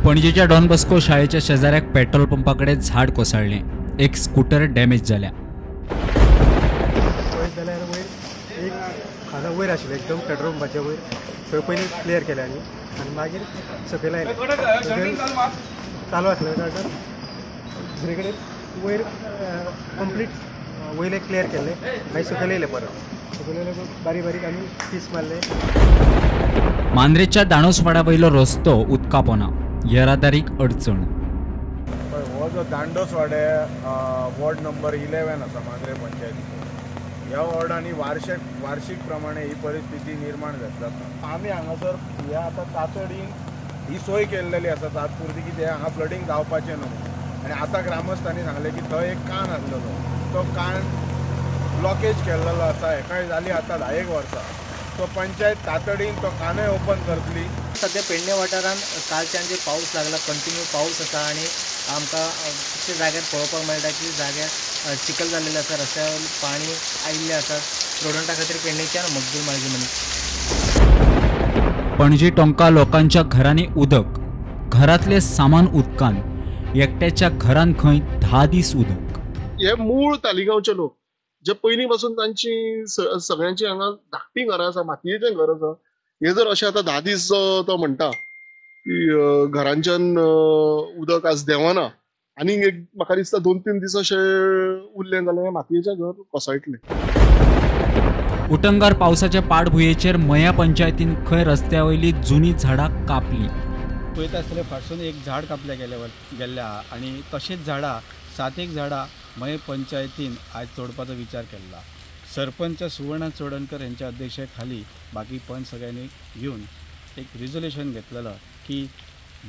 पणजेच्या don Bosco शाळेच्या शेजाऱ्याक petrol पंपाकडे झाड कोसळले, एक स्कूटर डॅमेज झाल्या. जाल्यार वयर एक खाना वयर आशिल्लें एकदम पेट्रोल पंपाच्या वयर थंय पयलीं क्लियर केलें आनी मागीर सकयल आयलें. चालू आसलें कारणान दुसरे कडेन वयर कंप्लीट वयले क्लियर केल्ले, मागीर सकयल येयले परत. सकयल येयले बारीक बारीक आमी पीस मारले. मांद्रेच्या दाणोसवाडा वयलो रस्तो उदका पोना, येरादारीक अडचण. हो जो दांडोसवाडे वॉर्ड नंबर 11 आसा मांद्रे पंचायतीचो, ह्या वॉर्डांनी वार्षिक प्रमाणे ही परिस्थिती निर्माण जाता. आमी हांगासर हे आतां तातडीन ही सोय केल्लेली आसा तात्पुरती की ते हांगा फ्लडींग जावपाचें न्हू. आनी आतां ग्रामस्थांनी सांगलें की थंय एक काण आसलेलो, तो काण ब्लॉकेज केल्लेलो आसा. हेकाय जाली आतां 10 वर्सां. तो पंचायत तातडीन तो कानूय ओपन करतली. सध्या पेडणे वाठारांत कालच्यान जे पावस लागला, कंटिन्यू पावस आसा आनी आमकां कितले जाग्यार पळोवपाक मेळटा की जाग्यार चिखल जाल्लेले आसा, रस्त्यार पाणी आयिल्लें आसा. स्टुडंटां खातीर पेडणेच्यान मजदूर मार्गी म्हण. पणजी टोंका लोकांच्या घरांनी उदक, घरातले सामान उदकान, एकट्याच्या घरान खंय 10 दीस उदक. हे मूळ तालिगांवचे लोक जे पयलीं पासून तांची सगळ्यांची हांगा धाकटी घरां आसा, मातयेचें घर आसा. हे जर अशें आतां 10 दीस तो म्हणटा की घरांच्यान उदक आज देवाना, आनी म्हाका दिसता 2-3 दीस अशें उरलें जाल्यार हें मातयेचें घर कोसळटलें. उटंगार पावसाच्या पाडभुयेचेर मया पंचायतीन खंय रस्त्या वयली जुनी झाडां कापली. पळयता आसतलें फाटसून एक झाड कापल्या गेल्ल्या आनी तशीच झाडां 7 झाडां मये पंचायतीन आज तोडपाचो विचार केला. सरपंच सुवर्ण चोडणकर यांच्या अध्यक्षतेखाली बाकी पंच सगळ्यांनी घेऊन एक रिझोल्युशन घेतलेलं की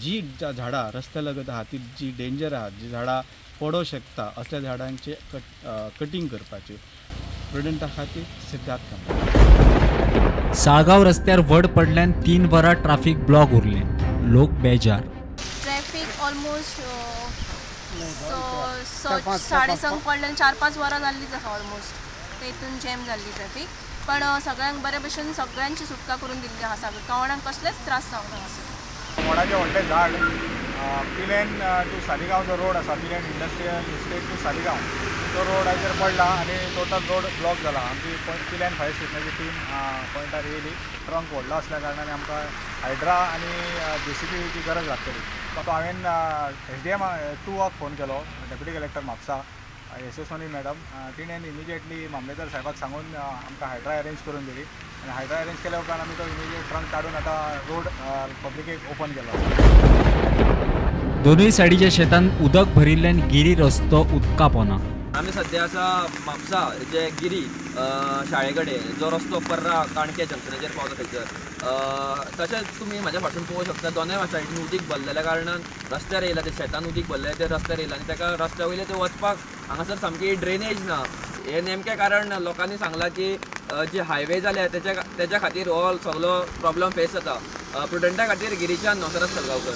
जी झाडां रस्त्या लगत आहात, ती जी डेंजर आहात, जी झाडां पडों शकता, असल्या झाडांचे कटिंग करपाचे. स्टुडंटां खातीर सिद्धार्थ काम. साळगाव रस्त्यार वड पडल्यान 3 वरां ट्रॅफिक ब्लॉक उरले, लोक बेजार. ट्रॅफिक ऑलमोस्ट 6:30 पडल्यान 4-5 वरां जाल्लीच आसा ऑलमोस्ट. तेतून जॅम जाल्ली ट्रॅफिक. पण सगळ्यांक बरे भशेन सगळ्यांची सुटका करून दिल्ली आसा, कवणाक कसलेच त्रास जावंक ना. व्हडाचें व्हडलें झाड पिलेन टू सालिगांव जो रोड आसा, Pilerne industrial estate to Saligao, तो रोडाचेर पडला आनी टोटल रोड ब्लॉक जाला. आमची पिलेन फायर स्टेशनाची टीम पॉयंटार येयली. ट्रंक व्हडलो असल्या कारणान आमकां हायड्रा आनी JCBची गरज लागतली. तो हांवें SDM 2 फोन केलो, डेप्युटी कलेक्टर म्हापसा यशस्वनी मॅडम. तिणें इमिजिएटली मामलेदार साहेबाक सांगून आमकां हायड्रा अरेंज करून दिली आनी हायड्रा अरेंज केल्या उपरांत आमी तो इमिजिएट ट्रंक काडून आतां रोड पब्लिकेक ओपन केलो. दोनूय सायडीच्या शेतान उदक भरिल्ल्यान गिरी रस्तो उदका पोना. आमी सध्या आसा म्हापसा जे गिरी शाळे कडेन, जो रस्तो पर्रा काणके जंक्शनाचेर पावता थंयसर. तशेंच तुमी म्हाज्या फाटसून पळोवंक शकता, दोनूय सायडीन उदीक भरलेल्या कारणान रस्त्यार येयला, ते शेतान उदीक भरलें ते रस्त्यार येयला आनी ताका रस्त्या वयले ते वचपाक हांगासर सामकी ड्रेनेज ना. हे नेमकें कारण लोकांनी सांगलां की जे हायवे जाल्या तेच्या खातीर हो सगळो प्रॉब्लम फेस जाता. स्टुडंटां खातीर गिरीच्यान नौसराज सलगांवकर.